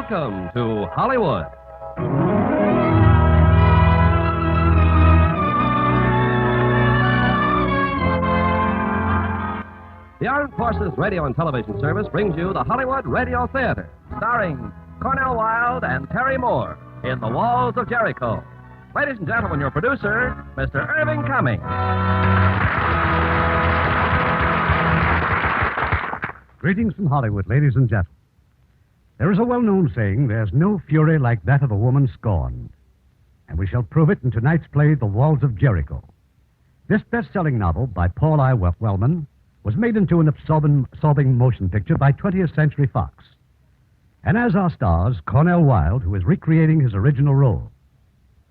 Welcome to Hollywood. The Armed Forces Radio and Television Service brings you the Hollywood Radio Theatre, starring Cornel, Wilde, and Terry Moore in The Walls of Jericho. Ladies and gentlemen, your producer, Mr. Irving Cummings. Greetings from Hollywood, ladies and gentlemen. There is a well-known saying, there's no fury like that of a woman scorned. And we shall prove it in tonight's play, The Walls of Jericho. This best-selling novel by Paul I. Wellman was made into an absorbing motion picture by 20th Century Fox. And as our stars, Cornel Wilde, who is recreating his original role,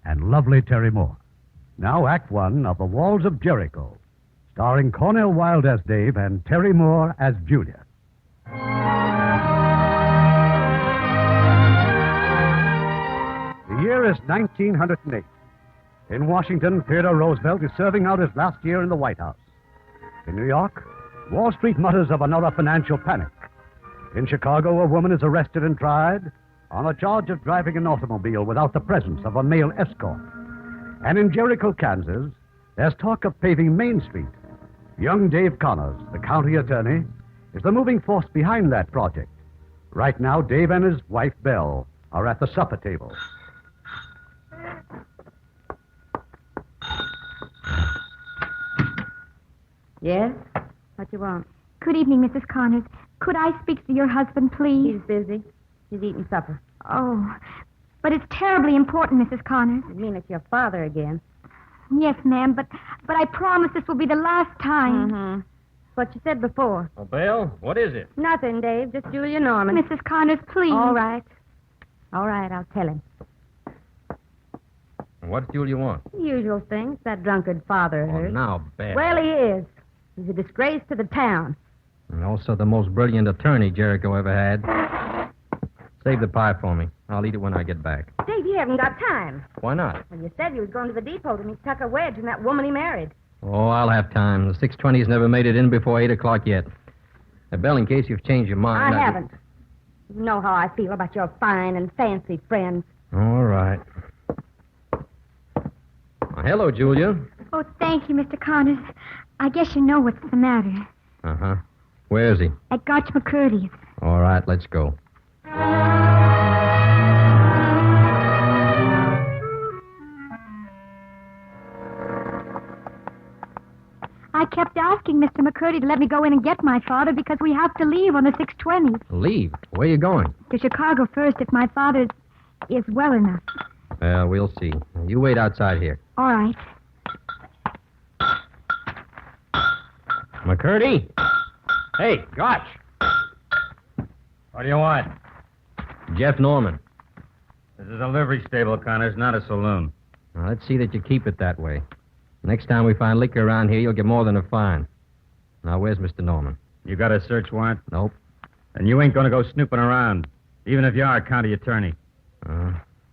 and lovely Terry Moore. Now, Act One of The Walls of Jericho, starring Cornel Wilde as Dave and Terry Moore as Julia. The year is 1908. In Washington, Theodore Roosevelt is serving out his last year in the White House. In New York, Wall Street mutters of another financial panic. In Chicago, a woman is arrested and tried on a charge of driving an automobile without the presence of a male escort. And in Jericho, Kansas, there's talk of paving Main Street. Young Dave Connors, the county attorney, is the moving force behind that project. Right now, Dave and his wife, Belle, are at the supper table. Yes? What you want? Good evening, Mrs. Connors. Could I speak to your husband, please? He's busy. He's eating supper. Oh, but it's terribly important, Mrs. Connors. You mean it's your father again? Yes, ma'am, but I promise this will be the last time. Mm-hmm. What you said before. Oh, Belle, what is it? Nothing, Dave. Just Julia Norman. Mrs. Connors, please. All right. All right, I'll tell him. What does Julia want? The usual things, that drunkard father of Oh, hers. now, Belle. Well, he is. He's a disgrace to the town. And also the most brilliant attorney Jericho ever had. Save the pie for me. I'll eat it when I get back. Dave, you haven't got time. Why not? Well, you said you was going to the depot to meet Tucker Wedge and that woman he married. Oh, I'll have time. The 620's never made it in before 8 o'clock yet. Belle, in case you've changed your mind... I haven't. You know how I feel about your fine and fancy friends. All right. Well, hello, Julia. Oh, thank you, Mr. Connors. I guess you know what's the matter. Uh-huh. Where is he? At Gotch McCurdy's. All right, let's go. I kept asking Mr. McCurdy to let me go in and get my father because we have to leave on the 6:20. Leave? Where you going? To Chicago first if my father is well enough. Well, we'll see. You wait outside here. All right. McCurdy? Hey, Gotch. What do you want? Jeff Norman. This is a livery stable, Connors, not a saloon. Now, let's see that you keep it that way. Next time we find liquor around here, you'll get more than a fine. Now, where's Mr. Norman? You got a search warrant? Nope. And you ain't gonna go snooping around, even if you are a county attorney.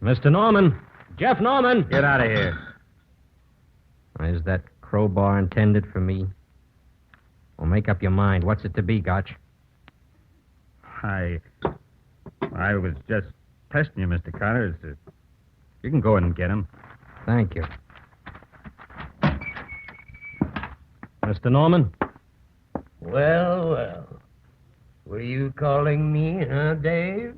Mr. Norman! Jeff Norman! Get out of here. Is that crowbar intended for me? Well, make up your mind. What's it to be, Gotch? I was just testing you, Mr. Connors. You can go in and get him. Thank you. Mr. Norman? Well, well. Were you calling me, huh, Dave?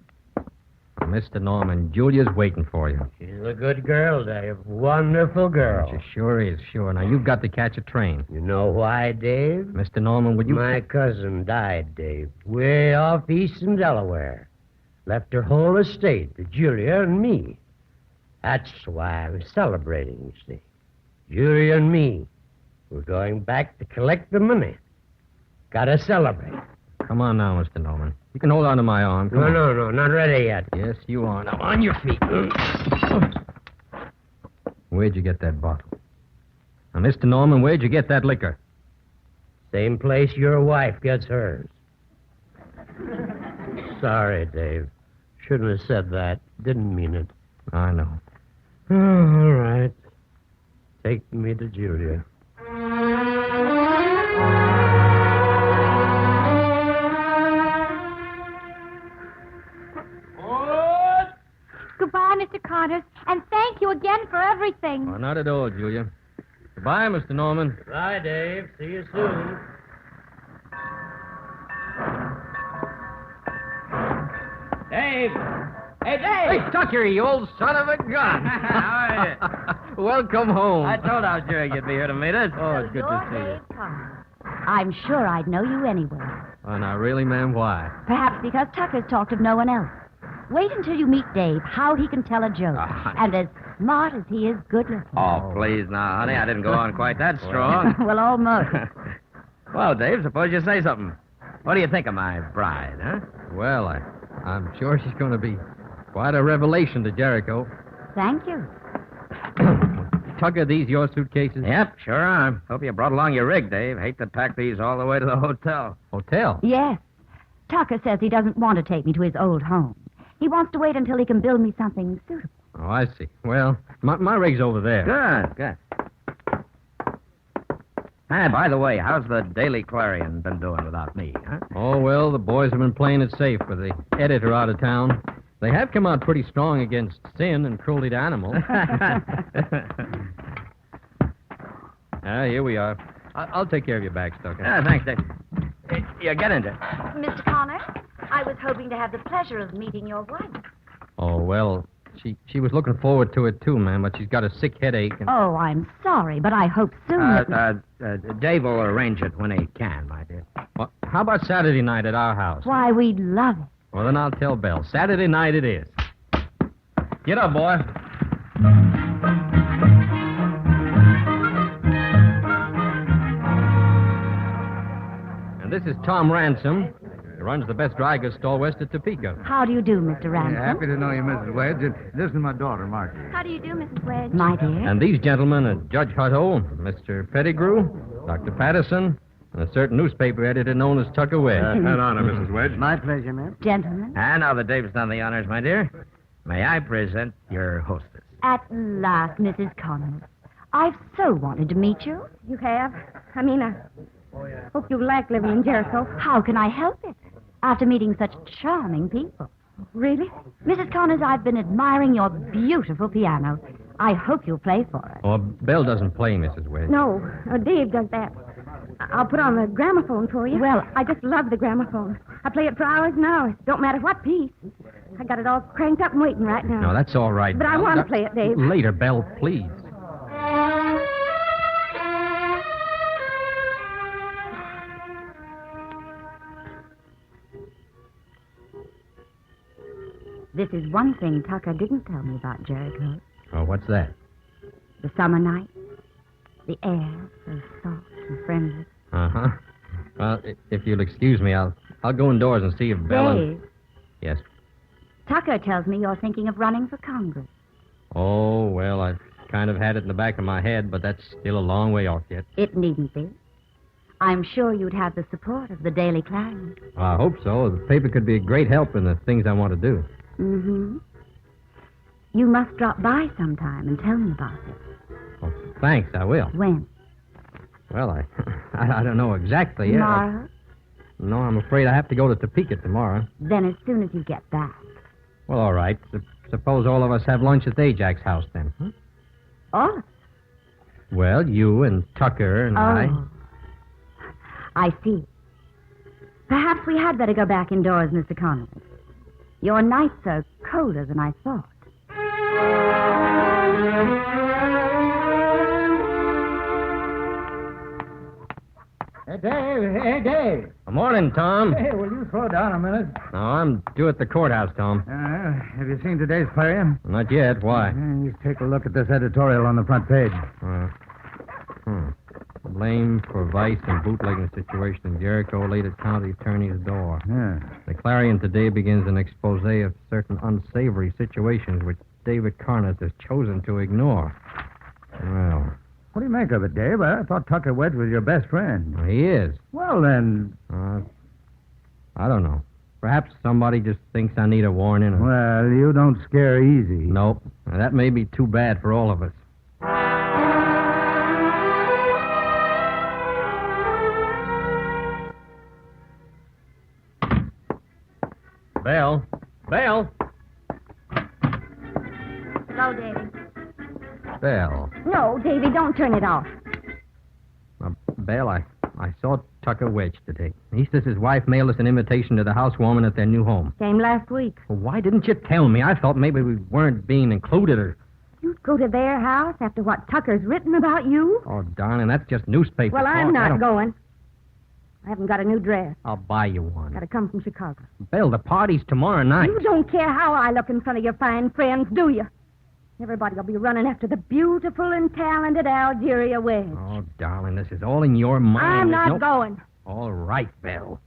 Mr. Norman, Julia's waiting for you. She's a good girl, Dave. Wonderful girl. She sure is, sure. Now, you've got to catch a train. You know why, Dave? Mr. Norman, would you... My cousin died, Dave, way off east in Delaware. Left her whole estate to Julia and me. That's why I'm celebrating, you see. Julia and me. We're going back to collect the money. Gotta celebrate. Come on now, Mr. Norman. You can hold on to my arm. Come on. No, not ready yet. Yes, you are. Now, on your feet. Where'd you get that bottle? Now, Mr. Norman, where'd you get that liquor? Same place your wife gets hers. Sorry, Dave. Shouldn't have said that. Didn't mean it. I know. Oh, all right. Take me to Julia. Mr. Connors, and thank you again for everything. Oh, not at all, Julia. Goodbye, Mr. Norman. Bye, Dave. See you soon. Dave! Hey, Dave! Hey, Tucker, you old son of a gun. How are you? Welcome home. I told Algeria you'd be here to meet us. Oh, it's good to see you. I'm sure I'd know you anywhere. Oh, now, really, ma'am, why? Perhaps because Tucker's talked of no one else. Wait until you meet Dave, how he can tell a joke. And as smart as he is good-looking. Oh, please now, honey. I didn't go on quite that strong. Well, almost. Well, Dave, suppose you say something. What do you think of my bride, huh? Well, I'm sure she's going to be quite a revelation to Jericho. Thank you. Tucker, these your suitcases? Yep, sure are. Hope you brought along your rig, Dave. Hate to pack these all the way to the hotel. Hotel? Yes. Tucker says he doesn't want to take me to his old home. He wants to wait until he can build me something suitable. Oh, I see. Well, my rig's over there. Good. Hey, by the way, how's the Daily Clarion been doing without me, huh? Oh, well, the boys have been playing it safe with the editor out of town. They have come out pretty strong against sin and cruelty to animals. Here we are. I'll take care of your bags, Tucker. Thanks, Dave. Yeah, get in there. Mr. Connors, I was hoping to have the pleasure of meeting your wife. Oh, well, she was looking forward to it, too, ma'am, but she's got a sick headache. And... Oh, I'm sorry, but I hope soon that... Dave will arrange it when he can, my dear. Well, how about Saturday night at our house? Why, we'd love it. Well, then I'll tell Belle. Saturday night it is. Get up, boy. And this is Tom Ransom. He runs the best dry goods store west of Topeka. How do you do, Mr. Ransom? Happy to know you, Mrs. Wedge. This is my daughter, Margie. How do you do, Mrs. Wedge? My dear. And these gentlemen are Judge Hutto, Mr. Pettigrew, Dr. Patterson, and a certain newspaper editor known as Tucker Wedge. An honor, Mrs. Wedge. My pleasure, ma'am. Gentlemen, And now that Dave's done the honors, my dear, may I present your hostess? at last, Mrs. Connors. I've so wanted to meet you. You have? I hope you like living in Jericho. How can I help it? After meeting such charming people. Really? Mrs. Connors, I've been admiring your beautiful piano. I hope you'll play for us. Oh, Belle doesn't play, Mrs. Wedge. No, Dave does that. I'll put on the gramophone for you. Well, I just love the gramophone. I play it for hours and hours. Don't matter what piece. I got it all cranked up and waiting right now. No, that's all right. But I Belle. want to play it, Dave. Later, Belle, please. This is one thing Tucker didn't tell me about Jericho. Oh, what's that? The summer night. The air, so soft and friendly. Uh-huh. Well, if you'll excuse me, I'll go indoors and see if Belle... Dave, Yes. Tucker tells me you're thinking of running for Congress. Oh, well, I've kind of had it in the back of my head, but that's still a long way off yet. It needn't be. I'm sure you'd have the support of the Daily Clarion. Well, I hope so. The paper could be a great help in the things I want to do. Mm-hmm. You must drop by sometime and tell me about it. Oh, thanks, I will. When? Well, I don't know exactly yet. Tomorrow? No, I'm afraid I have to go to Topeka tomorrow. Then as soon as you get back. Well, all right. Suppose all of us have lunch at Ajax's house then. Huh? Oh. Well, you and Tucker and I. I see. Perhaps we had better go back indoors, Mr. Connors. Your nights are colder than I thought. Hey, Dave. Good morning, Tom. Hey, will you slow down a minute? No, I'm due at the courthouse, Tom. Have you seen today's Clarion? Not yet. Why? Just take a look at this editorial on the front page. Blame for vice and bootlegging situation in Jericho laid at county attorney's door. Yeah. The Clarion today begins an expose of certain unsavory situations which David Carnes has chosen to ignore. Well, What do you make of it, Dave? I thought Tucker Wedge was your best friend. he is. Well, then... I don't know. Perhaps somebody just thinks I need a warning. Or... Well, you don't scare easy. Nope. Now, that may be too bad for all of us. Belle. Belle. Go, Davy. Belle. No, Davy, don't turn it off. Belle, I saw Tucker Wedge today. He says his wife mailed us an invitation to the housewarming at their new home. Came last week. Well, why didn't you tell me? I thought maybe we weren't being included or... You'd go to their house after what Tucker's written about you? Oh, darling, that's just newspaper Well, I'm talk. not going. I haven't got a new dress. I'll buy you one. Got to come from Chicago. Belle, the party's tomorrow night. You don't care how I look in front of your fine friends, do you? Everybody will be running after the beautiful and talented Algeria Wedge. Oh, darling, this is all in your mind. I'm There's not going. All right, Belle.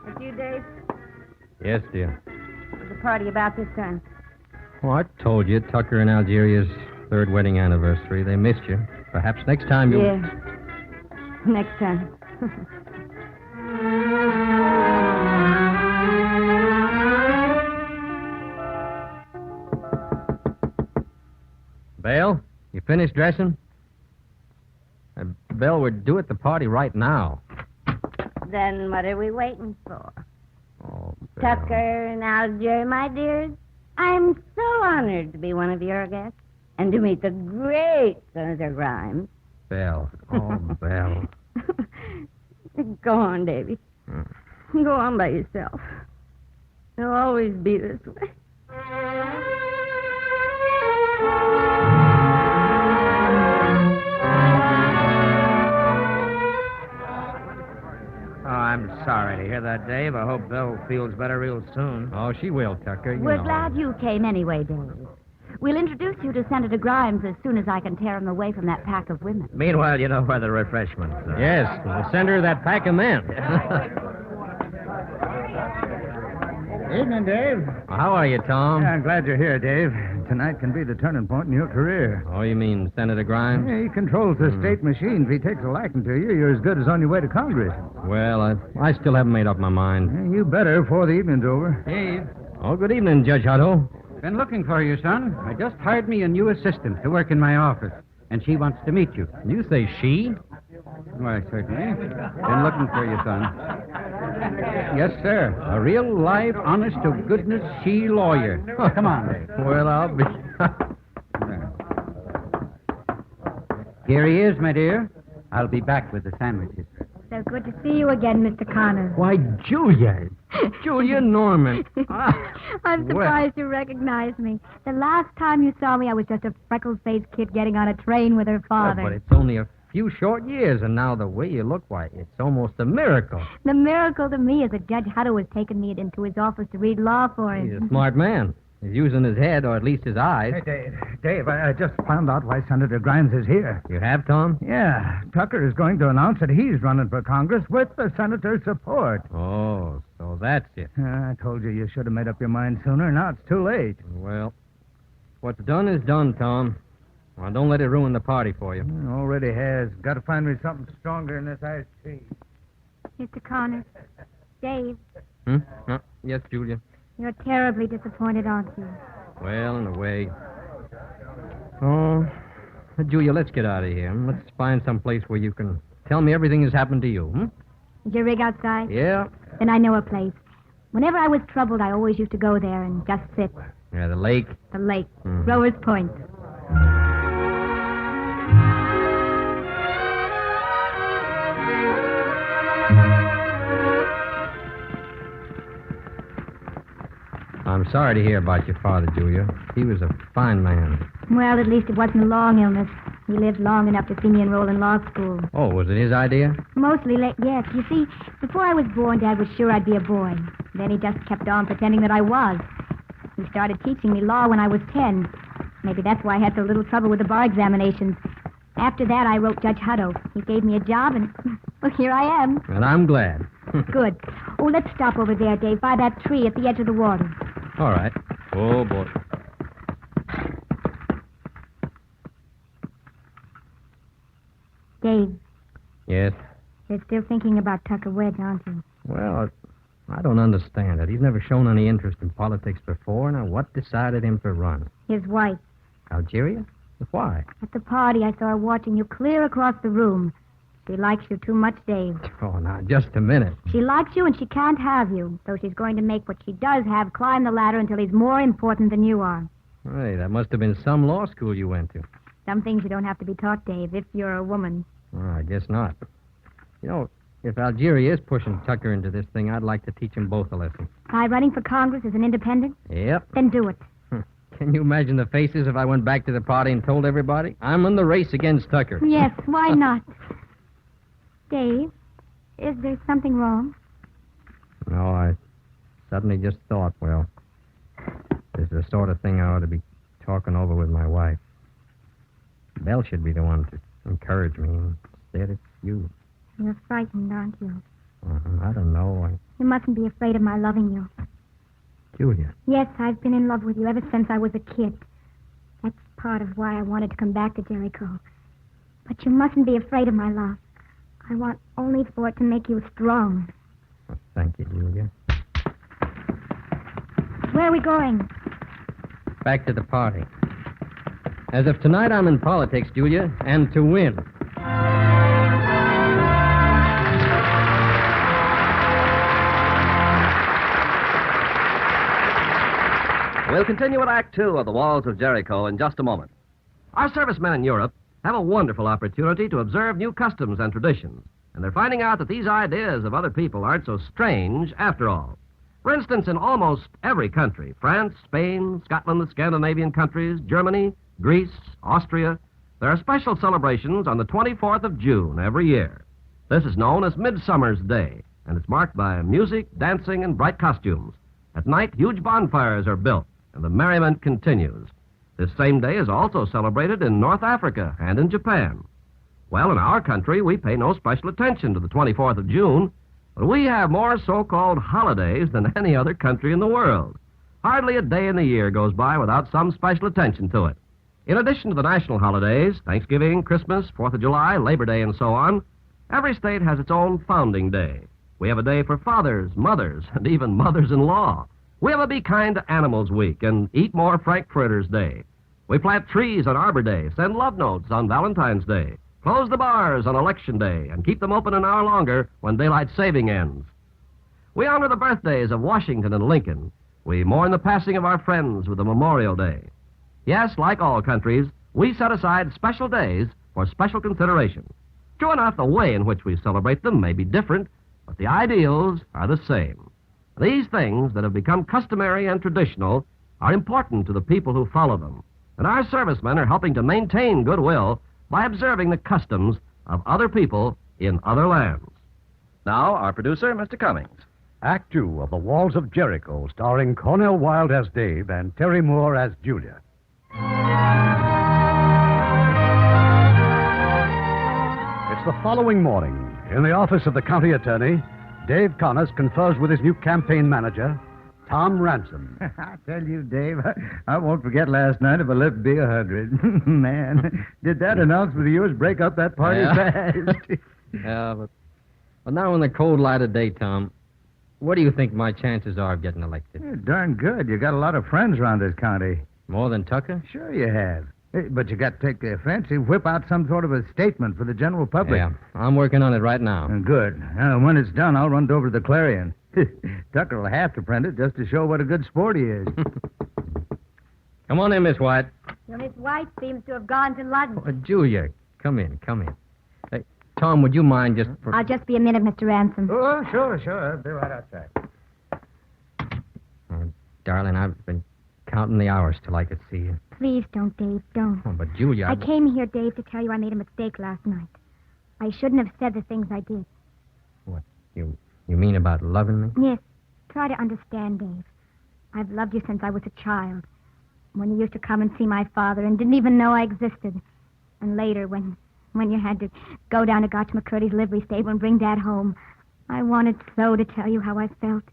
It's you, Dave? Yes, dear. What's the party about this time? Oh, I told you, Tucker and Algeria's third wedding anniversary. They missed you. Perhaps next time you'll... Yeah. Next time. Belle, you finished dressing? Belle, we're due at the party right now. Then what are we waiting for? Oh, Belle. Tucker and Algeria, my dears, I'm so honored to be one of your guests and to meet the great Senator Grimes. Belle. Oh, Belle. Go on, Davy. Go on by yourself. It'll always be this way. Oh, I'm sorry to hear that, Dave. I hope Belle feels better real soon. Oh, she will, Tucker. You We're know. glad you came anyway, Dave. We'll introduce you to Senator Grimes as soon as I can tear him away from that pack of women. Meanwhile, you know where the refreshments are. Yes, the center of that pack of men. Evening, Dave. How are you, Tom? Yeah, I'm glad you're here, Dave. Tonight can be the turning point in your career. Oh, you mean Senator Grimes? Yeah, he controls the state machine. If he takes a liking to you, you're as good as on your way to Congress. Well, I still haven't made up my mind. Yeah, you better before the evening's over. Dave, Oh, good evening, Judge Hutto. been looking for you, son. I just hired me a new assistant to work in my office, and she wants to meet you. You say she? Why, certainly. Been looking for you, son. Yes, sir. A real, live, honest-to-goodness she lawyer. Come on, Dave. Well, I'll be... Here he is, my dear. I'll be back with the sandwiches. So good to see you again, Mr. Connors. Why, Julia. Julia Norman. I'm surprised you recognize me. The last time you saw me, I was just a freckle-faced kid getting on a train with her father. But it's only a few short years, and now the way you look, why, it's almost a miracle. The miracle to me is that Judge Hutto has taken me into his office to read law for him. He's a smart man. He's using his head, or at least his eyes. Hey, Dave, I just found out why Senator Grimes is here. You have, Tom? Yeah, Tucker is going to announce that he's running for Congress with the senator's support. Oh, so that's it. I told you should have made up your mind sooner. Now it's too late. Well, what's done is done, Tom. Well, don't let it ruin the party for you. Already has. Got to find me something stronger than this iced tea. Mr. Connors, Dave, Yes, Julia. you're terribly disappointed, aren't you? Well, in a way. Oh, Julia, let's get out of here. Let's find some place where you can tell me everything that's happened to you. Is your rig outside? Yeah. Then I know a place. Whenever I was troubled, I always used to go there and just sit. Yeah, the lake. The lake. Mhm. Rowers Point. I'm sorry to hear about your father, Julia. He was a fine man. Well, at least it wasn't a long illness. He lived long enough to see me enroll in law school. Oh, was it his idea? Mostly late, yes. You see, before I was born, Dad was sure I'd be a boy. Then he just kept on pretending that I was. He started teaching me law when I was 10. Maybe that's why I had so little trouble with the bar examinations. After that, I wrote Judge Hutto. He gave me a job, and well, here I am. And I'm glad. Good. Oh, let's stop over there, Dave, by that tree at the edge of the water. All right. Oh, boy. Dave, Yes? you're still thinking about Tucker Wedge, aren't you? Well, I don't understand it. He's never shown any interest in politics before. Now, what decided him to run? His wife. Algeria? Why? At the party, I saw her watching you clear across the room. She likes you too much, Dave. Oh, now, just a minute. She likes you and she can't have you, so she's going to make what she does have climb the ladder until he's more important than you are. Hey, that must have been some law school you went to. Some things you don't have to be taught, Dave, if you're a woman. Oh, I guess not. You know, if Algeria is pushing Tucker into this thing, I'd like to teach them both a lesson. By running for Congress as an independent? Yep. Then do it. Can you imagine the faces if I went back to the party and told everybody? I'm in the race against Tucker. Yes, why not? Dave, is there something wrong? No, I suddenly just thought, well, this is the sort of thing I ought to be talking over with my wife. Belle should be the one to encourage me. Instead, it's you. You're frightened, aren't you? I don't know. You mustn't be afraid of my loving you. Julia. Yes, I've been in love with you ever since I was a kid. That's part of why I wanted to come back to Jericho. But you mustn't be afraid of my love. I want only for it to make you strong. Well, thank you, Julia. Where are we going? Back to the party. As of tonight, I'm in politics, Julia, and to win. We'll continue with Act Two of The Walls of Jericho in just a moment. Our servicemen in Europe have a wonderful opportunity to observe new customs and traditions, and they're finding out that these ideas of other people aren't so strange after all. For instance, in almost every country, France, Spain, Scotland, the Scandinavian countries, Germany, Greece, Austria, there are special celebrations on the 24th of June every year. This is known as Midsummer's Day, and it's marked by music, dancing, and bright costumes. At night, huge bonfires are built, and the merriment continues. This same day is also celebrated in North Africa and in Japan. Well, in our country, we pay no special attention to the 24th of June, but we have more so-called holidays than any other country in the world. Hardly a day in the year goes by without some special attention to it. In addition to the national holidays, Thanksgiving, Christmas, 4th of July, Labor Day, and so on, every state has its own founding day. We have a day for fathers, mothers, and even mothers-in-law. We have a Be Kind to Animals Week and Eat More Frankfurters Day. We plant trees on Arbor Day, send love notes on Valentine's Day, close the bars on Election Day, and keep them open an hour longer when daylight saving ends. We honor the birthdays of Washington and Lincoln. We mourn the passing of our friends with a Memorial Day. Yes, like all countries, we set aside special days for special consideration. True enough, the way in which we celebrate them may be different, but the ideals are the same. These things that have become customary and traditional are important to the people who follow them, and our servicemen are helping to maintain goodwill by observing the customs of other people in other lands. Now, our producer, Mr. Cummings. Act Two of The Walls of Jericho, starring Cornel Wilde as Dave and Terry Moore as Julia. It's the following morning. In the office of the county attorney, Dave Connors confers with his new campaign manager, Tom Ransom. I tell you, Dave, I won't forget last night if I live to be 100. Man, did that announcement of yours break up that party fast? Yeah, but now in the cold light of day, Tom, what do you think my chances are of getting elected? Yeah, darn good. You got a lot of friends around this county. More than Tucker? Sure you have. But you got to take the offensive, whip out some sort of a statement for the general public. Yeah, I'm working on it right now. Good. When it's done, I'll run it over to the Clarion. Tucker will have to print it just to show what a good sport he is. Come on in, Miss White. Well, Miss White seems to have gone to lunch. Oh, Julia, come in. Hey, Tom, would you mind just... I'll just be a minute, Mr. Ransom. Oh, sure. I'll be right outside. Oh, darling, I've been counting the hours till I could see you. Please don't, Dave, don't. Oh, but Julia... I came here, Dave, to tell you I made a mistake last night. I shouldn't have said the things I did. What, you mean about loving me? Yes. Try to understand, Dave. I've loved you since I was a child. When you used to come and see my father and didn't even know I existed. And later, when you had to go down to Gotch McCurdy's livery stable and bring Dad home, I wanted so to tell you how I felt.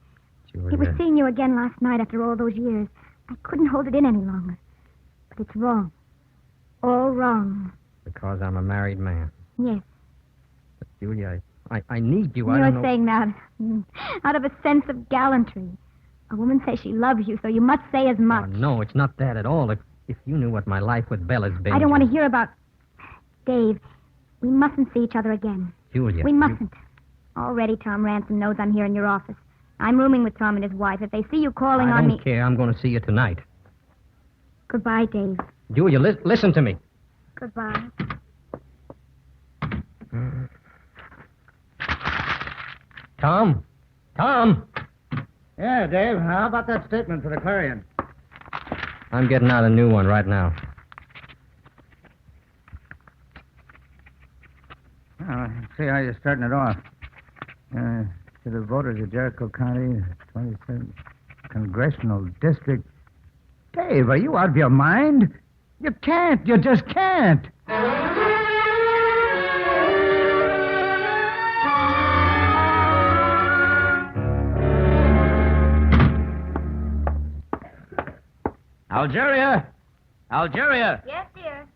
Julia... It was seeing you again last night after all those years. I couldn't hold it in any longer. But it's wrong. All wrong. Because I'm a married man. Yes. But, Julia, I need you. You're I don't know... saying that out of a sense of gallantry. A woman says she loves you, so you must say as much. Oh, no, it's not that at all. If you knew what my life with Belle has been... I don't want to hear about... Dave, we mustn't see each other again. Julia. We mustn't. Already Tom Ransom knows I'm here in your office. I'm rooming with Tom and his wife. If they see you calling I on me... don't care. I'm going to see you tonight. Goodbye, Dave. Julia, listen to me. Goodbye. Tom? Tom? Yeah, Dave. How about that statement for the Clarion? I'm getting out a new one right now. Oh, let's see how you're starting it off. To the voters of Jericho County, 27th Congressional District. Dave, are you out of your mind? You can't. You just can't. Algeria! Algeria! Yes, dear.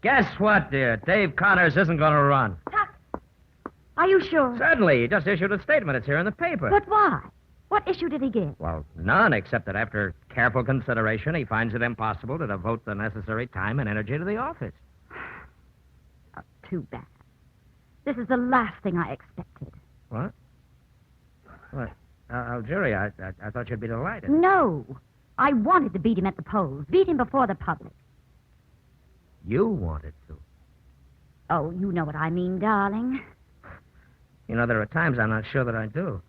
Guess what, dear? Dave Connors isn't going to run. Are you sure? Certainly. He just issued a statement. It's here in the paper. But why? What issue did he give? Well, none, except that after careful consideration, he finds it impossible to devote the necessary time and energy to the office. Oh, too bad. This is the last thing I expected. What? What? Algeria, I thought you'd be delighted. No. I wanted to beat him at the polls. Beat him before the public. You wanted to. Oh, you know what I mean, darling. You know, there are times I'm not sure that I do.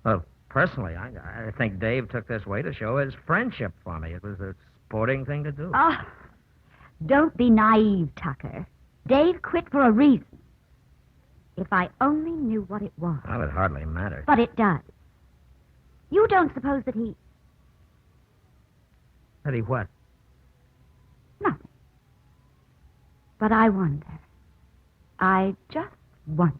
Well, personally, I think Dave took this way to show his friendship for me. It was a sporting thing to do. Oh, don't be naive, Tucker. Dave quit for a reason. If I only knew what it was. Well, it hardly matters. But it does. You don't suppose that he... That he what? Nothing. But I wonder. I just wonder.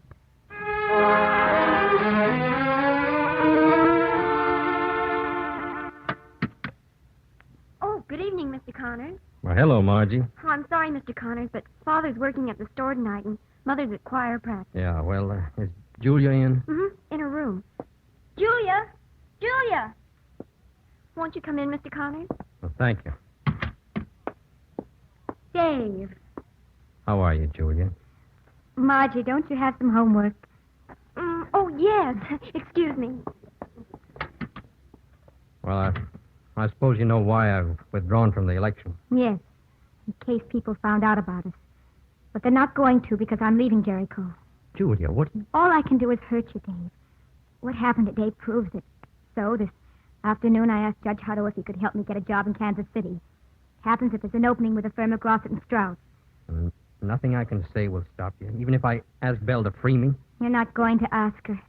Oh, good evening, Mr. Connors. Well, hello, Margie. Oh, I'm sorry, Mr. Connors, but Father's working at the store tonight, and Mother's at choir practice. Yeah, well, is Julia in? Mm-hmm, in her room. Julia! Julia! Won't you come in, Mr. Connors? Well, thank you. Dave. How are you, Julia? Margie, don't you have some homework? Oh, yes. Excuse me. Well, I suppose you know why I've withdrawn from the election. Yes, in case people found out about us. But they're not going to because I'm leaving Jericho. Julia, what... All I can do is hurt you, Dave. What happened today proves it. So this afternoon I asked Judge Hutto if he could help me get a job in Kansas City. It happens that there's an opening with the firm of Glossett and Strauss. Nothing I can say will stop you, even if I ask Belle to free me. You're not going to ask her.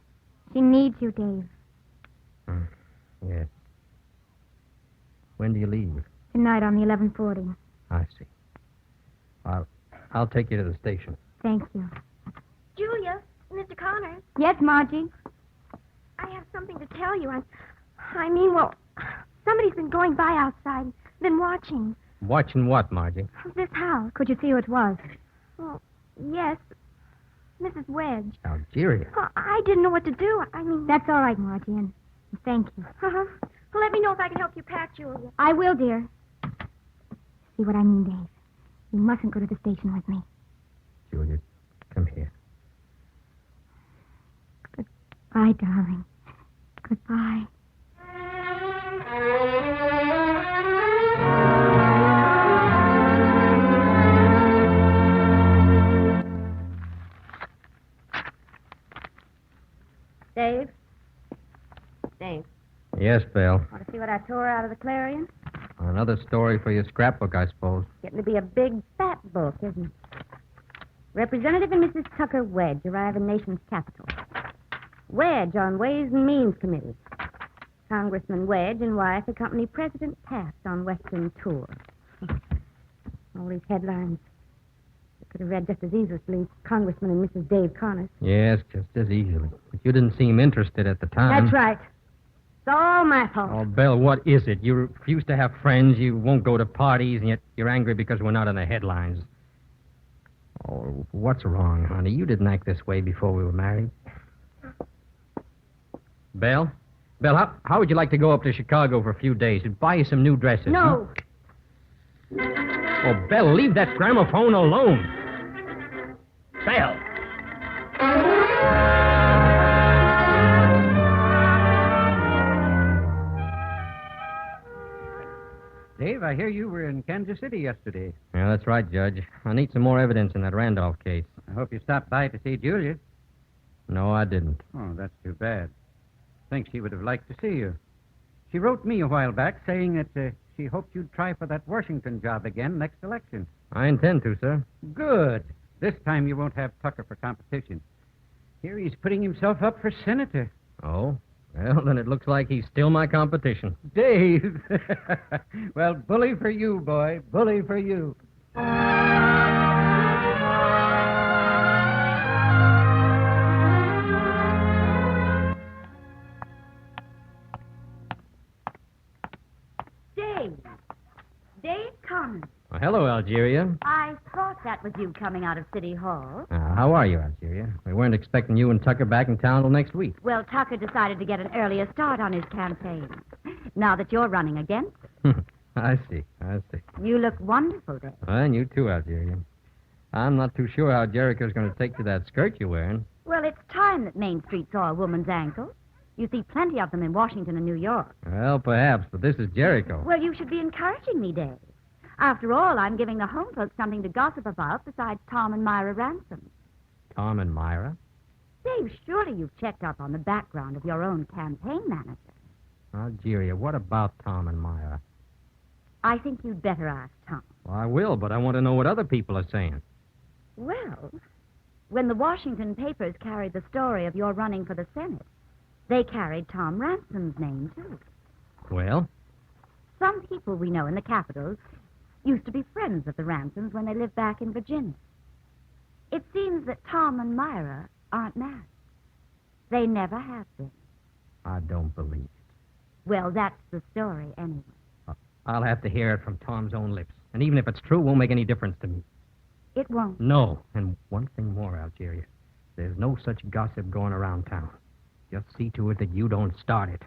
She needs you, Dave. Yes. When do you leave? Tonight on the 11:40. I see. I'll take you to the station. Thank you. Julia, Mr. Connors, Yes, Margie? I have something to tell you. I mean, well, somebody's been going by outside, been watching Watching what, Margie? this house. Could you see who it was? Well, yes, Mrs. Wedge. Algeria. Well, I didn't know what to do. I mean... That's all right, Margie, and thank you. Uh-huh. Well, let me know if I can help you pack, Julia. I will, dear. See what I mean, Dave? You mustn't go to the station with me. Julia, come here. Goodbye, darling. Goodbye. Dave? Dave, Yes, Belle. want to see what I tore out of the Clarion? Another story for your scrapbook, I suppose. Getting to be a big, fat book, isn't it? Representative and Mrs. Tucker Wedge arrive in nation's capital. Wedge on Ways and Means Committee. Congressman Wedge and wife accompany President Taft on Western tour. All these headlines. I could have read just as easily Congressman and Mrs. Dave Connors. Yes, just as easily. But you didn't seem interested at the time. That's right. It's all my fault. Oh, Belle, what is it? You refuse to have friends, you won't go to parties, and yet you're angry because we're not in the headlines. Oh, what's wrong, honey? You didn't act this way before we were married. Belle? Belle, how would you like to go up to Chicago for a few days and buy you some new dresses? No. Huh? Oh, Belle, leave that gramophone alone. Belle! Dave, I hear you were in Kansas City yesterday. Yeah, that's right, Judge. I need some more evidence in that Randolph case. I hope you stopped by to see Julia. No, I didn't. Oh, that's too bad. Think she would have liked to see you. She wrote me a while back saying that she hoped you'd try for that Washington job again next election. I intend to, sir. Good. This time you won't have Tucker for competition. Here he's putting himself up for senator. Oh? Well, then it looks like he's still my competition. Dave. Well, bully for you, boy. Bully for you. Dave Connors. Well, hello, Algeria. I thought that was you coming out of City Hall. How are you, Algeria? We weren't expecting you and Tucker back in town till next week. Well, Tucker decided to get an earlier start on his campaign. Now that you're running against I see. you look wonderful, Dave. And you too, Algeria. I'm not too sure how Jericho's going to take to that skirt you're wearing. Well, it's time that Main Street saw a woman's ankle. You see plenty of them in Washington and New York. Well, perhaps, but this is Jericho. Well, you should be encouraging me, Dave. After all, I'm giving the home folks something to gossip about besides Tom and Myra Ransom. Tom and Myra? Dave, surely you've checked up on the background of your own campaign manager. Algeria, what about Tom and Myra? I think you'd better ask Tom. Well, I will, but I want to know what other people are saying. Well, when the Washington papers carried the story of your running for the Senate, they carried Tom Ransom's name, too. Well? Some people we know in the Capitol used to be friends of the Ransoms when they lived back in Virginia. It seems that Tom and Myra aren't married. They never have been. I don't believe it. Well, that's the story, anyway. I'll have to hear it from Tom's own lips. And even if it's true, it won't make any difference to me. It won't. No. And one thing more, Algeria. There's no such gossip going around town. Just see to it that you don't start it.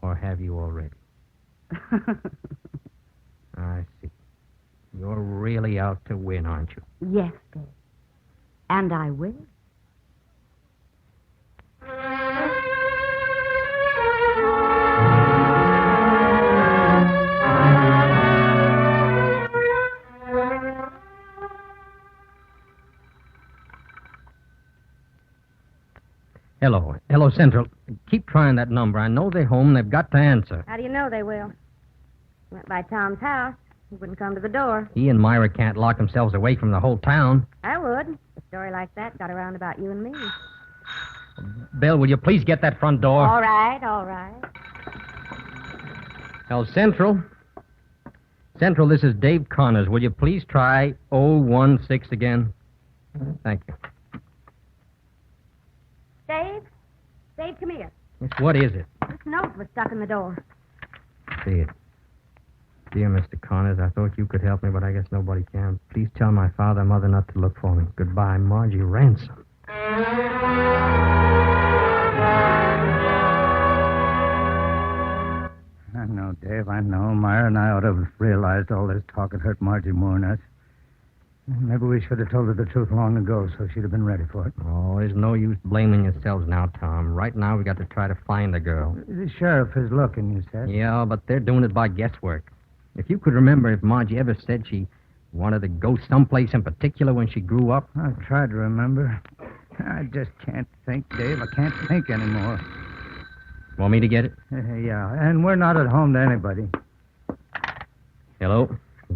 Or have you already? I see. You're really out to win, aren't you? Yes, Dave. And I will. Hello, Central. Keep trying that number. I know they're home and they've got to answer. How do you know they will? Went by Tom's house. He wouldn't come to the door. He and Myra can't lock themselves away from the whole town. I would. A story like that got around about you and me. Belle, will you please get that front door? All right. Hello, Central. Central, this is Dave Connors. Will you please try 016 again? Thank you. Dave, come here. Yes, what is it? This note was stuck in the door. See it. Dear Mr. Connors, I thought you could help me, but I guess nobody can. Please tell my father and mother not to look for me. Goodbye, Margie Ransom. I know, Dave, I know. Myra and I ought to have realized all this talk had hurt Margie more than us. Maybe we should have told her the truth long ago so she'd have been ready for it. Oh, there's no use blaming yourselves now, Tom. Right now, we got to try to find the girl. The sheriff is looking, you said. Yeah, but they're doing it by guesswork. If you could remember if Margie ever said she wanted to go someplace in particular when she grew up. I've tried to remember. I just can't think, Dave. I can't think anymore. Want me to get it? Yeah, and we're not at home to anybody. Hello?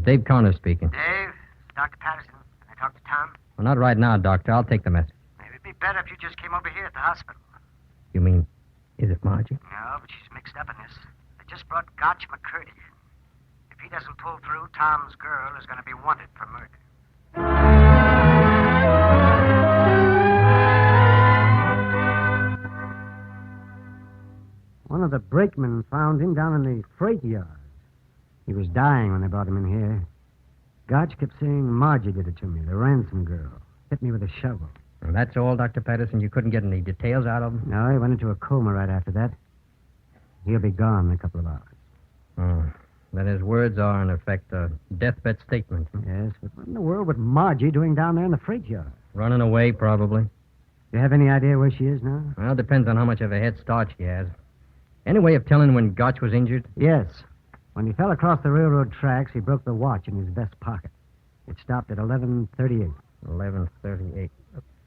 Dave Connors speaking. Dave, it's Dr. Patterson. Can I talk to Tom? Well, not right now, Doctor. I'll take the message. Maybe it'd be better if you just came over here at the hospital. You mean, is it Margie? No, but she's mixed up in this. They just brought Gotch McCurdy in. If he doesn't pull through, Tom's girl is going to be wanted for murder. One of the brakemen found him down in the freight yard. He was dying when they brought him in here. Gotch kept saying Margie did it to me, the ransom girl. Hit me with a shovel. Well, that's all, Dr. Patterson. You couldn't get any details out of him? No, he went into a coma right after that. He'll be gone in a couple of hours. Oh. Then his words are, in effect, a deathbed statement. Yes, but what in the world was Margie doing down there in the freight yard? Running away, probably. You have any idea where she is now? Well, it depends on how much of a head start she has. Any way of telling when Gotch was injured? Yes. When he fell across the railroad tracks, he broke the watch in his vest pocket. It stopped at 11:38. 11:38.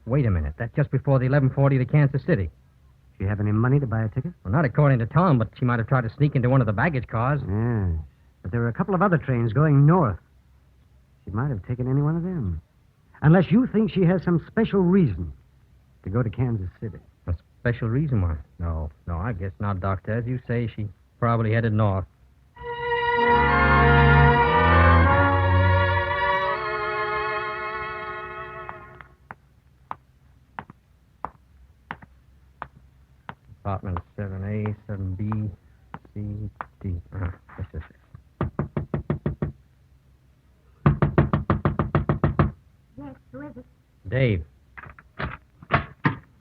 Wait a minute. That's just before the 11:40 to Kansas City. Do you have any money to buy a ticket? Well, not according to Tom, but she might have tried to sneak into one of the baggage cars. Yeah. But there were a couple of other trains going north. She might have taken any one of them. Unless you think she has some special reason to go to Kansas City. A special reason why? No, I guess not, Doctor. As you say, she probably headed north. Apartment 7A, 7B, C, D. This is it. Yes, who is it? Dave.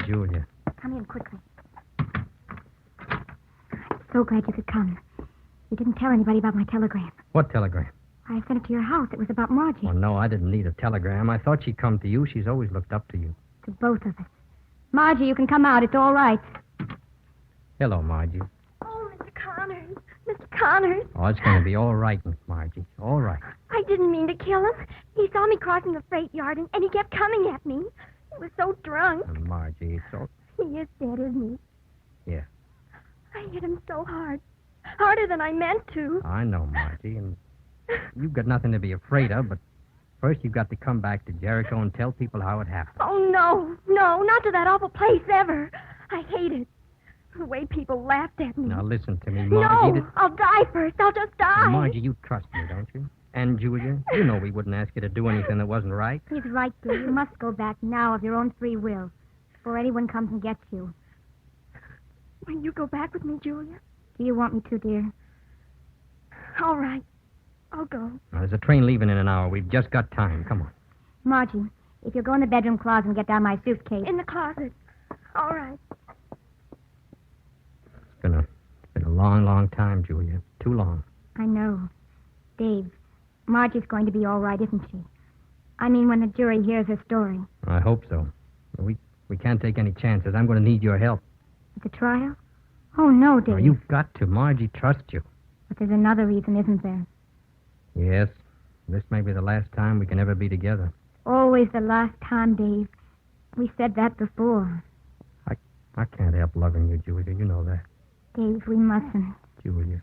Julia. Come in quickly. I'm so glad you could come. You didn't tell anybody about my telegram. What telegram? I sent it to your house. It was about Margie. Well, no, I didn't need a telegram. I thought she'd come to you. She's always looked up to you. To both of us. Margie, you can come out. It's all right. Hello, Margie. Oh, Mr. Connors. Mr. Connors. Oh, it's going to be all right, Miss Margie. All right. I didn't mean to kill him. He saw me crossing the freight yard, and he kept coming at me. He was so drunk. Margie, it's all... He is dead, isn't he? Yeah. I hit him so hard. Harder than I meant to. I know, Margie, and you've got nothing to be afraid of, but first you've got to come back to Jericho and tell people how it happened. Oh, no, not to that awful place ever. I hate it. The way people laughed at me. Now, listen to me, Margie. No, I'll die first. I'll just die. Now, Margie, you trust me, don't you? And Julia, you know we wouldn't ask you to do anything that wasn't right. He's right, dear. You must go back now of your own free will before anyone comes and gets you. Will you go back with me, Julia? Do you want me to, dear? All right. I'll go. Now, there's a train leaving in an hour. We've just got time. Come on. Margie, if you'll go in the bedroom closet and get down my suitcase. In the closet. All right. It's been a long, long time, Julia. Too long. I know. Dave, Margie's going to be all right, isn't she? I mean, when the jury hears her story. I hope so. We can't take any chances. I'm going to need your help. At the trial? Oh, no, Dave. Oh, you've got to. Margie trusts you. But there's another reason, isn't there? Yes. This may be the last time we can ever be together. Always the last time, Dave. We said that before. I can't help loving you, Julia. You know that. Dave, we mustn't. Julia.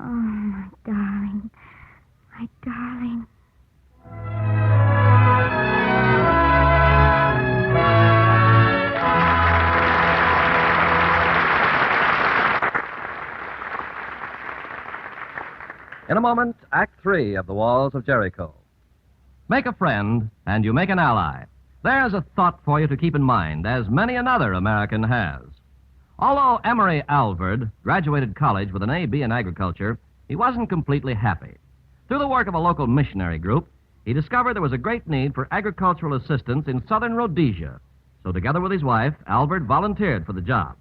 Oh, my darling. My darling. In a moment, Act 3 of The Walls of Jericho. Make a friend, and you make an ally. There's a thought for you to keep in mind, as many another American has. Although Emory Alvord graduated college with an A.B. in agriculture, he wasn't completely happy. Through the work of a local missionary group, he discovered there was a great need for agricultural assistance in southern Rhodesia. So together with his wife, Alvord volunteered for the job.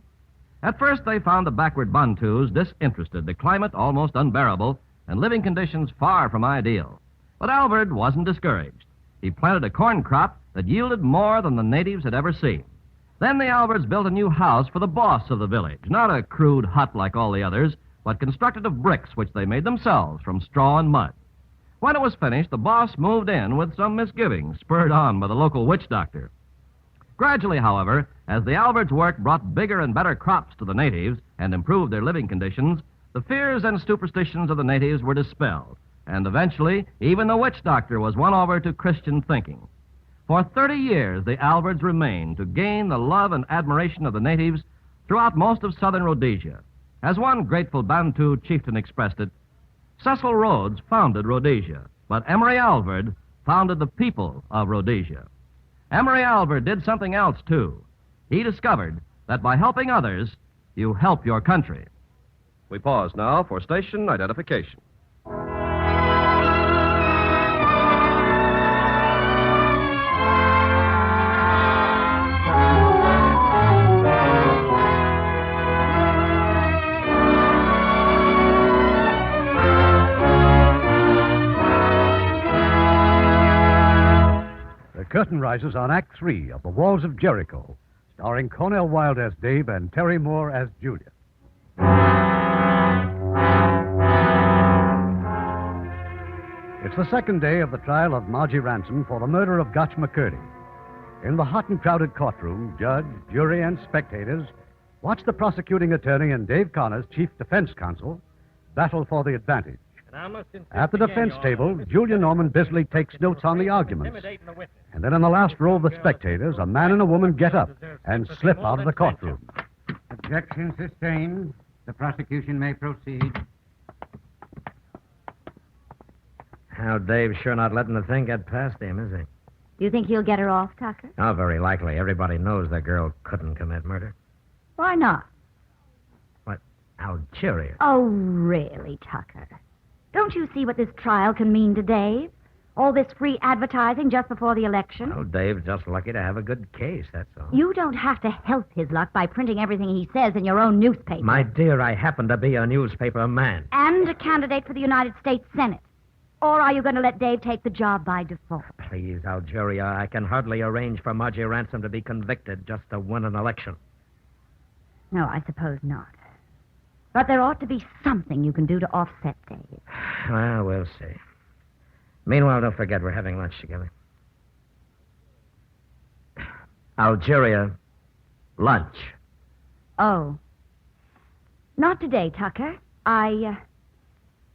At first, they found the backward Bantus disinterested, the climate almost unbearable, and living conditions far from ideal. But Alvord wasn't discouraged. He planted a corn crop that yielded more than the natives had ever seen. Then the Alvards built a new house for the boss of the village, not a crude hut like all the others, but constructed of bricks which they made themselves from straw and mud. When it was finished, the boss moved in with some misgivings, spurred on by the local witch doctor. Gradually, however, as the Alvards' work brought bigger and better crops to the natives and improved their living conditions, the fears and superstitions of the natives were dispelled, and eventually, even the witch doctor was won over to Christian thinking. For 30 years, the Alvards remained to gain the love and admiration of the natives throughout most of southern Rhodesia. As one grateful Bantu chieftain expressed it, Cecil Rhodes founded Rhodesia, but Emory Alvord founded the people of Rhodesia. Emory Alvord did something else, too. He discovered that by helping others, you help your country. We pause now for station identification. The curtain rises on Act 3 of The Walls of Jericho, starring Cornel Wilde as Dave and Terry Moore as Julia. the second day of the trial of Margie Ransom for the murder of Gotch McCurdy. In the hot and crowded courtroom, judge, jury, and spectators watch the prosecuting attorney and Dave Connors, chief defense counsel, battle for the advantage. At the defense table, Julia Norman busily takes notes on the arguments. And then in the last row of the spectators, a man and a woman get up and slip out of the courtroom. Objection sustained. The prosecution may proceed. Now, Dave's sure not letting the thing get past him, is he? Do you think he'll get her off, Tucker? Oh, very likely. Everybody knows the girl couldn't commit murder. Why not? What? Algeria? Oh, really, Tucker? Don't you see what this trial can mean to Dave? All this free advertising just before the election? Oh, Dave's just lucky to have a good case, that's all. You don't have to help his luck by printing everything he says in your own newspaper. My dear, I happen to be a newspaper man. And a candidate for the United States Senate. Or are you going to let Dave take the job by default? Please, Algeria, I can hardly arrange for Margie Ransom to be convicted just to win an election. No, I suppose not. But there ought to be something you can do to offset Dave. Well, we'll see. Meanwhile, don't forget we're having lunch together. Algeria, lunch. Oh. Not today, Tucker.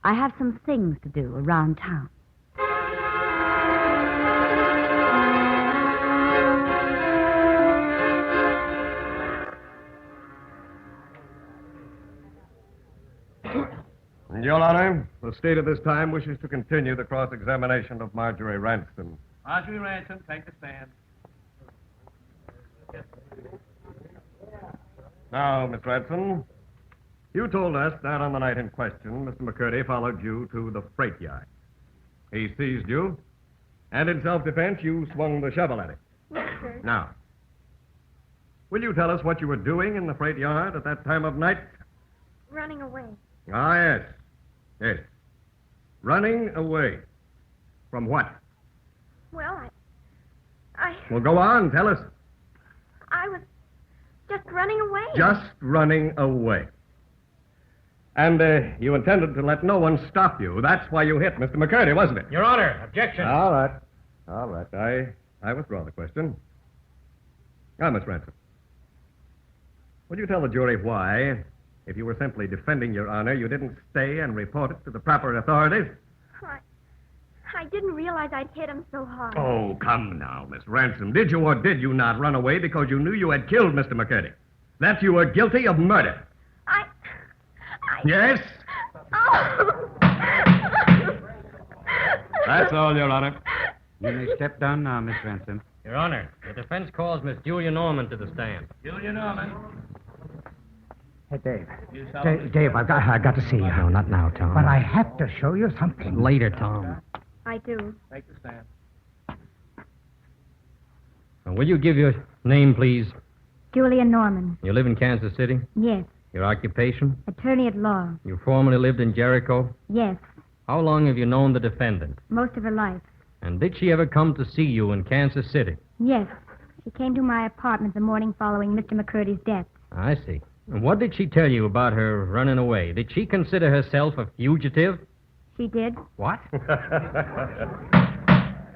I have some things to do around town. Your Honor, the state at this time wishes to continue the cross-examination of Marjorie Ransom. Marjorie Ransom, take the stand. Now, Miss Ransom, you told us that on the night in question, Mr. McCurdy followed you to the freight yard. He seized you, and in self-defense, you swung the shovel at him. Yes, sir. Now, will you tell us what you were doing in the freight yard at that time of night? Running away. Ah, yes. Yes. Running away. From what? Well, I Well, go on, tell us. was just running away. Just running away. And you intended to let no one stop you. That's why you hit Mr. McCurdy, wasn't it? Your Honor, objection. All right. All right. I withdraw the question. Now, Miss Ransom, would you tell the jury why, if you were simply defending your honor, you didn't stay and report it to the proper authorities? I didn't realize I'd hit him so hard. Oh, come now, Miss Ransom. Did you or did you not run away because you knew you had killed Mr. McCurdy? That you were guilty of murder? Yes? Oh! That's all, Your Honor. You may step down now, Miss Ransom. Your Honor, the defense calls Miss Julia Norman to the stand. Julia Norman. Hey, Dave. You solemnly Dave, I've got to see you. No, not now, Tom. But I have to show you something. Later, Tom. I do. take the stand. Will you give your name, please? Julia Norman. You live in Kansas City? Yes. Your occupation? Attorney at law. You formerly lived in Jericho? Yes. How long have you known the defendant? Most of her life. And did she ever come to see you in Kansas City? Yes. She came to my apartment the morning following Mr. McCurdy's death. I see. And what did she tell you about her running away? Did she consider herself a fugitive? She did. What?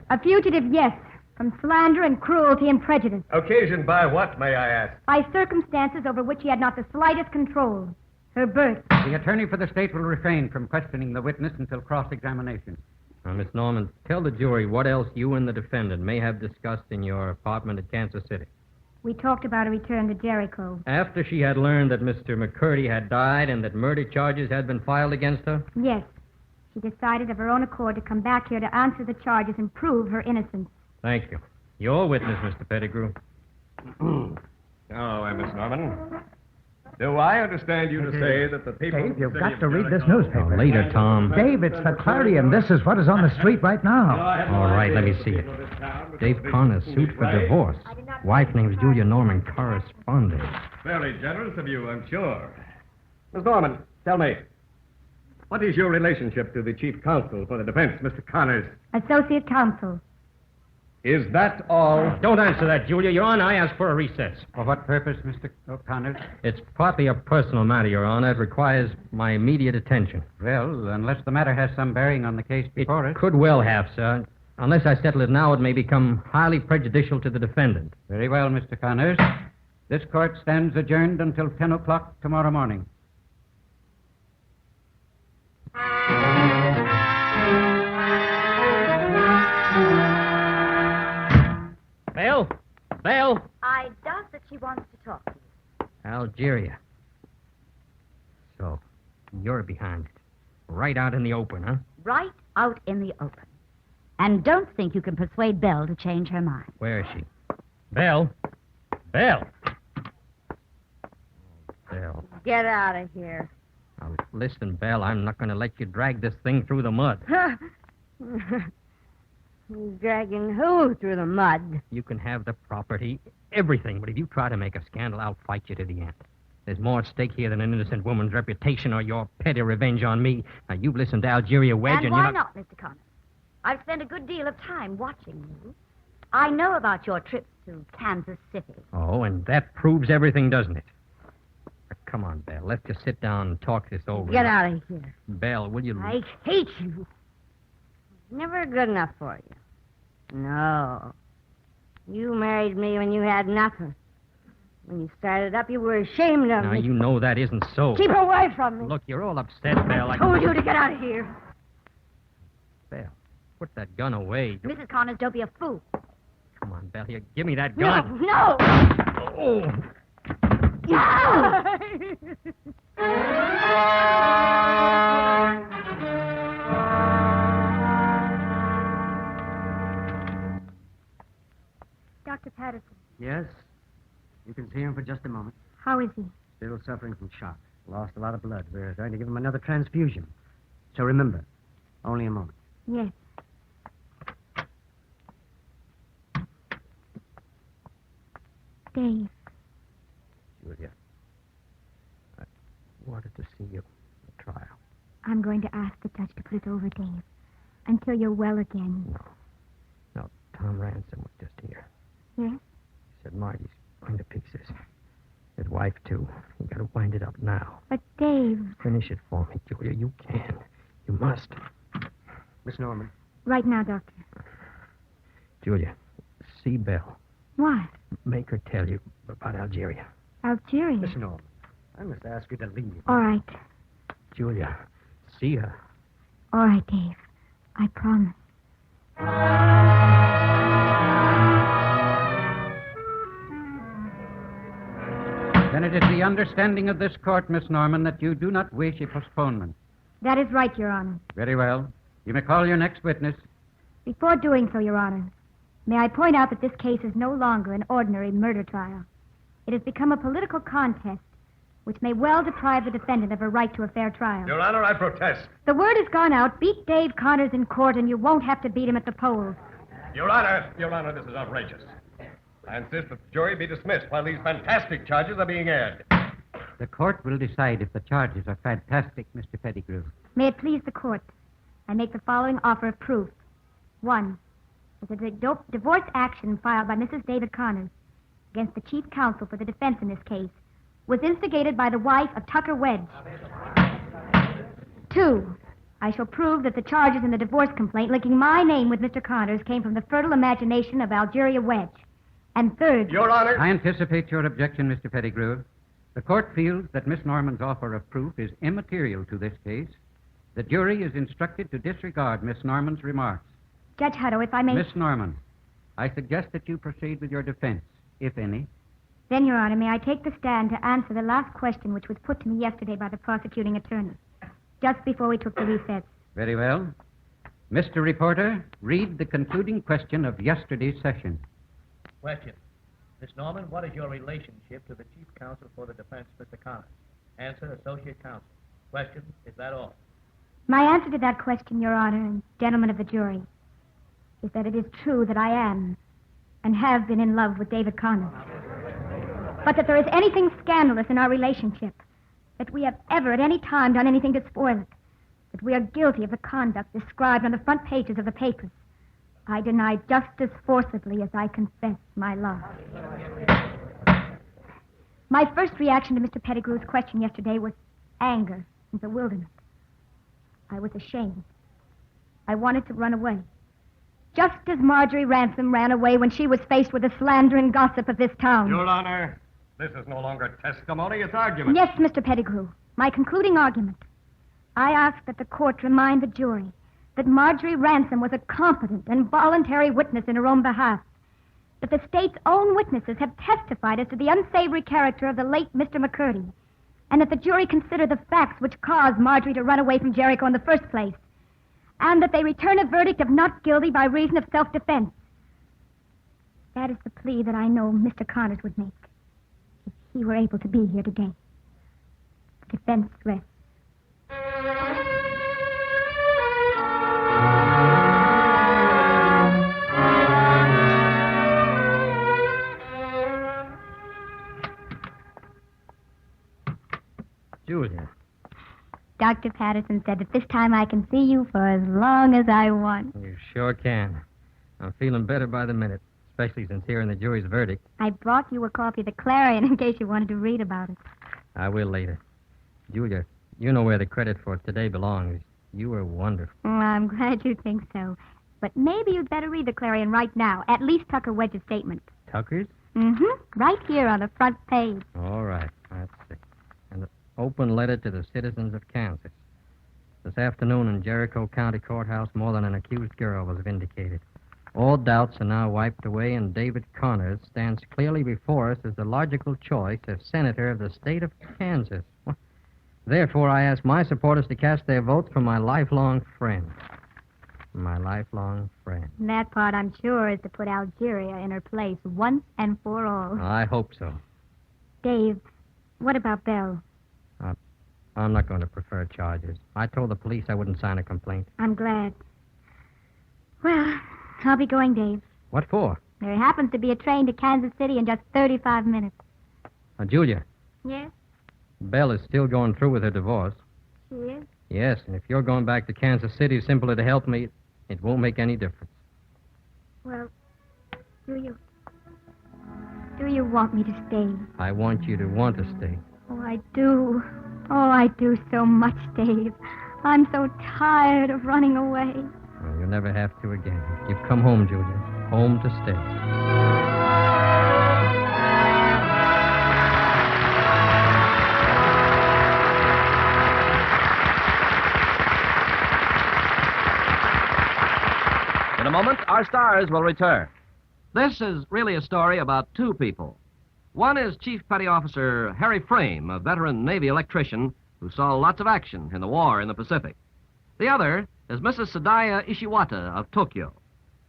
A fugitive, yes. From slander and cruelty and prejudice. Occasioned by what, may I ask? By circumstances over which she had not the slightest control. Her birth. The attorney for the state will refrain from questioning the witness until cross-examination. Now, Miss Norman, tell the jury what else you and the defendant may have discussed in your apartment at Kansas City. We talked about a return to Jericho. After she had learned that Mr. McCurdy had died and that murder charges had been filed against her? Yes. She decided of her own accord to come back here to answer the charges and prove her innocence. Thank you. Your witness, Mr. Pettigrew. Oh, Miss Norman. Do I understand you to say that the people... Dave, you've of the got city to of read this Jericho- newspaper. Later, Tom. Dave, it's the Clarion. This is what is on the street right now. All right, let me see it. Dave Connors sued for divorce. Wife name's Julia Norman, correspondent. Very generous of you, I'm sure. Miss Norman, tell me, what is your relationship to the chief counsel for the defense, Mr. Connors? Associate counsel. Is that all? Don't answer that, Julia. Your Honor, I asked for a recess. For what purpose, Mr. O'Connor? It's partly a personal matter, Your Honor. It requires my immediate attention. Well, unless the matter has some bearing on the case before It could well have, sir. Unless I settle it now, it may become highly prejudicial to the defendant. Very well, Mr. Connors. This court stands adjourned until 10 o'clock tomorrow morning. Belle? Belle? I doubt that she wants to talk to you. Algeria. So, you're behind it. Right out in the open, huh? Right out in the open. And don't think you can persuade Belle to change her mind. Where is she? Belle? Belle? Belle. Get out of here. Now, listen, Belle, I'm not going to let you drag this thing through the mud. Dragging who through the mud? You can have the property, everything, but if you try to make a scandal, I'll fight you to the end. There's more at stake here than an innocent woman's reputation or your petty revenge on me. Now, you've listened to Algeria Wedge, and why not, Mr. Connors? I've spent a good deal of time watching you. I know about your trips to Kansas City. Oh, and that proves everything, doesn't it? Come on, Belle. Let's just sit down and talk this over. Get out of here. Belle, will you... I hate you. Never good enough for you. No. You married me when you had nothing. When you started up, you were ashamed of Now, me. you know that isn't so. Keep away from me. Look, you're all upset, Belle. I told you to get out of here. Belle, put that gun away. Mrs. Connors, don't be a fool. Come on, Belle. Here, give me that gun. No. Oh. Dr. Patterson, Yes? You can see him for just a moment. how is he? Still suffering from shock. Lost a lot of blood. We're going to give him another transfusion. So remember, only a moment. Yes. Dave, Julia, I wanted to see you at the trial. I'm going to ask the judge to put it over, Dave, until you're well again. No, Tom Ransom was just here. Yes? He said Marty's going to pieces. His wife, too. You got to wind it up now. But, Dave... Finish it for me, Julia. You can. You must. Miss Norman. Right now, Doctor. Julia, see Belle. What? Make her tell you about Algeria. Algeria? Miss Norman, I must ask you to leave. All right. Julia, see her. All right, Dave. I promise. Then it is the understanding of this court, Miss Norman, that you do not wish a postponement. That is right, Your Honor. Very well. You may call your next witness. Before doing so, Your Honor, may I point out that this case is no longer an ordinary murder trial. It has become a political contest, which may well deprive the defendant of a right to a fair trial. Your Honor, I protest. The word has gone out. Beat Dave Connors in court, and you won't have to beat him at the polls. Your Honor, this is outrageous. I insist that the jury be dismissed while these fantastic charges are being aired. The court will decide if the charges are fantastic, Mr. Pettigrew. May it please the court, I make the following offer of proof. 1, that the divorce action filed by Mrs. David Connors against the chief counsel for the defense in this case was instigated by the wife of Tucker Wedge. 2, I shall prove that the charges in the divorce complaint linking my name with Mr. Connors came from the fertile imagination of Algeria Wedge. And 3rd... Your Honor... I anticipate your objection, Mr. Pettigrew. The court feels that Miss Norman's offer of proof is immaterial to this case. The jury is instructed to disregard Miss Norman's remarks. Judge Hutto, if I may... Miss Norman, I suggest that you proceed with your defense, if any. Then, Your Honor, may I take the stand to answer the last question which was put to me yesterday by the prosecuting attorney, just before we took the recess. Very well. Mr. Reporter, read the concluding question of yesterday's session. Question. Miss Norman, what is your relationship to the chief counsel for the defense, Mr. Connors? Answer, associate counsel. Question, is that all? My answer to that question, Your Honor, and gentlemen of the jury, is that it is true that I am and have been in love with David Connors. But that there is anything scandalous in our relationship, that we have ever at any time done anything to spoil it, that we are guilty of the conduct described on the front pages of the papers, I deny just as forcibly as I confess my love. My first reaction to Mr. Pettigrew's question yesterday was anger and bewilderment. I was ashamed. I wanted to run away. Just as Marjorie Ransom ran away when she was faced with the slander and gossip of this town. Your Honor, this is no longer testimony, it's argument. Yes, Mr. Pettigrew. My concluding argument. I ask that the court remind the jury that Marjorie Ransom was a competent and voluntary witness in her own behalf, that the state's own witnesses have testified as to the unsavory character of the late Mr. McCurdy, and that the jury consider the facts which caused Marjorie to run away from Jericho in the first place, and that they return a verdict of not guilty by reason of self-defense. That is the plea that I know Mr. Connors would make if he were able to be here today. The defense rests. Julia. Dr. Patterson said that this time I can see you for as long as I want. You sure can. I'm feeling better by the minute, especially since hearing the jury's verdict. I brought you a copy of the Clarion in case you wanted to read about it. I will later. Julia, you know where the credit for today belongs. You were wonderful. I'm glad you think so. But maybe you'd better read the Clarion right now, at least Tucker Wedge's statement. Tucker's? Mm-hmm. Right here on the front page. All right. Let's see. An open letter to the citizens of Kansas. This afternoon in Jericho County Courthouse, more than an accused girl was vindicated. All doubts are now wiped away, and David Connors stands clearly before us as the logical choice as Senator of the state of Kansas. Therefore, I ask my supporters to cast their votes for my lifelong friend. My lifelong friend. And that part, I'm sure, is to put Algeria in her place once and for all. I hope so. Dave, what about Belle? I'm not going to prefer charges. I told the police I wouldn't sign a complaint. I'm glad. Well, I'll be going, Dave. What for? There happens to be a train to Kansas City in just 35 minutes. Julia. Yes? Belle is still going through with her divorce. She is? Yes, and if you're going back to Kansas City simply to help me, it won't make any difference. Well, do you want me to stay? I want you to want to stay. Oh, I do. Oh, I do so much, Dave. I'm so tired of running away. Well, you'll never have to again. You've come home, Julia. Home to stay. In a moment, our stars will return. This is really a story about two people. One is Chief Petty Officer Harry Frame, a veteran Navy electrician who saw lots of action in the war in the Pacific. The other is Mrs. Sadaya Ishiwata of Tokyo.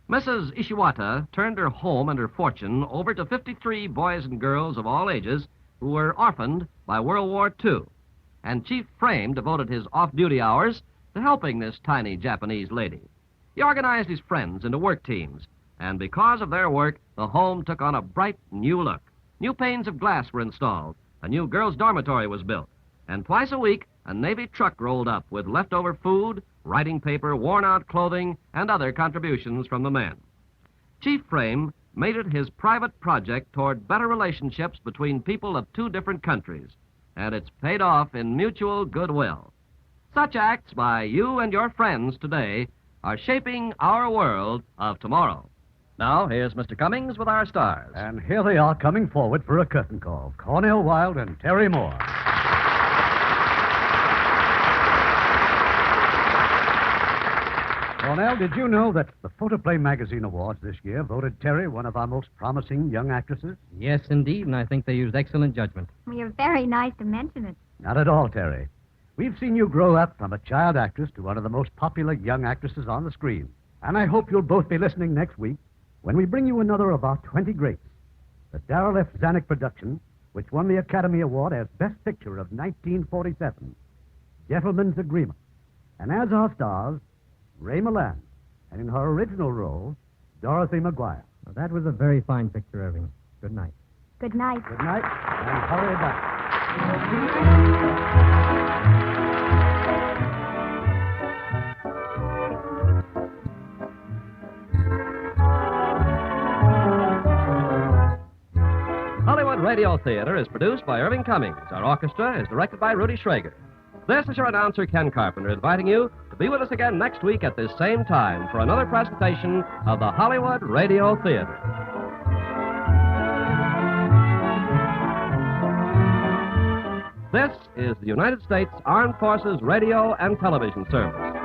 Mrs. Ishiwata turned her home and her fortune over to 53 boys and girls of all ages who were orphaned by World War II. And Chief Frame devoted his off-duty hours to helping this tiny Japanese lady. He organized his friends into work teams, and because of their work, the home took on a bright new look. New panes of glass were installed, a new girls' dormitory was built, and twice a week, a Navy truck rolled up with leftover food, writing paper, worn-out clothing, and other contributions from the men. Chief Frame made it his private project toward better relationships between people of two different countries, and it's paid off in mutual goodwill. Such acts by you and your friends today are shaping our world of tomorrow. Now, here's Mr. Cummings with our stars. And here they are coming forward for a curtain call. Cornel, Wilde, and Terry Moore. Cornel, did you know that the Photoplay Magazine Awards this year voted Terry one of our most promising young actresses? Yes, indeed, and I think they used excellent judgment. Well, you're very nice to mention it. Not at all, Terry. We've seen you grow up from a child actress to one of the most popular young actresses on the screen. And I hope you'll both be listening next week when we bring you another of our 20 greats, the Darrell F. Zanuck production, which won the Academy Award as Best Picture of 1947, Gentleman's Agreement. And as our stars, Ray Milland, and in her original role, Dorothy McGuire. Well, that was a very fine picture, Irving. Good night. Good night. Good night, and hurry back. Radio Theatre is produced by Irving Cummings. Our orchestra is directed by Rudy Schrager. This is your announcer, Ken Carpenter, inviting you to be with us again next week at this same time for another presentation of the Hollywood Radio Theatre. This is the United States Armed Forces Radio and Television Service.